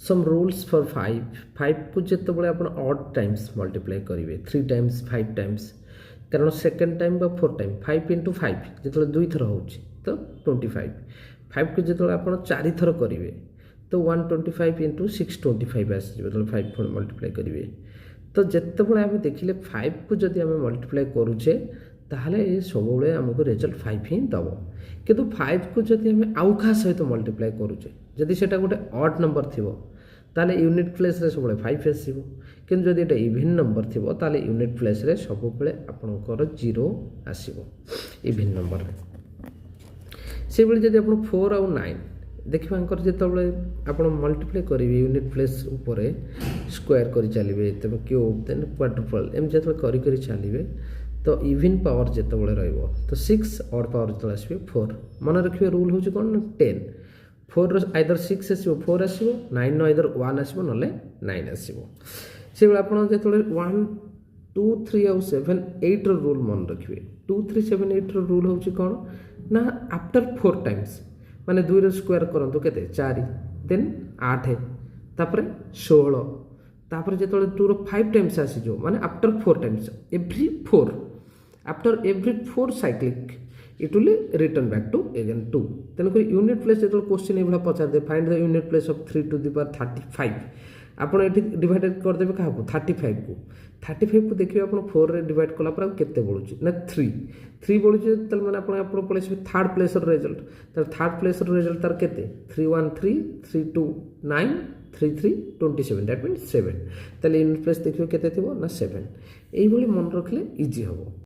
some rules for 5 को जितेबाला आप odd times multiply करेंगे 3 टाइम्स 5 टाइम्स कारण सेकेंड टाइम बा 4 टाइम 5 इंटू 5 जो दुई थर हो तो 25 5 को जो आप 4 थर करेंगे तो 125 इंटू 625 आसो 5 मल्टीप्लाई करेंगे तो जितेबाला आम देखिले 5 को जदि आम मल्टीप्लाई करुचे ताहले सब आमको रिजल्ट 5 ही दब किंतु 5 को जदि आम आउ क्या सहित मल्टीप्लाई करुचे जदि से गोटे ऑड नंबर थी ताले यूनिट प्लेस रे सब 5 आसो कि जदि ये इभिन नंबर थी ताले यूनिट प्लेस रे सब आपणकर 0 आसो इभिन नंबर से भाई जब आप 4 आउ 9 देखिए जो आप मल्टीप्लाई करेंगे यूनिट प्लेस उपर स्क्वायर कर चलिए तेज क्यूब देन क्वाड्रुपल एम जो कर चलिए तो इभिन पावर जिते रहा 6 ऑड पावर जो आसो 4 मन रखिए रूल हूँ कौन 10 4 आइदर 6 आसो 4 आसो 9 आइदर 1 आसो ना 9 आसो से आप जो 1 2 3 आउ 7 8 रूल मन रखिए 2 3 7 8 रूल हूँ कौन ना आफ्टर 4 टाइम्स माने 2 स्क्वायर करंतु केते 4 देन 8 तापर 16 तापर जो 2 रो 5 टाइम्स आसी जो माने after 4 times every 4 after every 4 cyclic it will return back to again 2 तेणुक यूनिट प्लेस जो क्वेश्चन ये पचार दे find the unit place of 3 to the power 35 आप डिवाइडेड करदेवे क्या 35 को 35 को देखिए आप 4 रे डिवाइड कला पर केते बढुची ना 3 बढुची मैंने आप पळेसिबे थर्ड प्लेस रिजल्ट तर थर्ड प्लेस रिजल्ट तार केते 313 32 9 33 27 दैट मीन्स 7 ताले यूनिट प्लेस देखिए केते थिबो ना 7 एई भली मन रखले इजी हबो।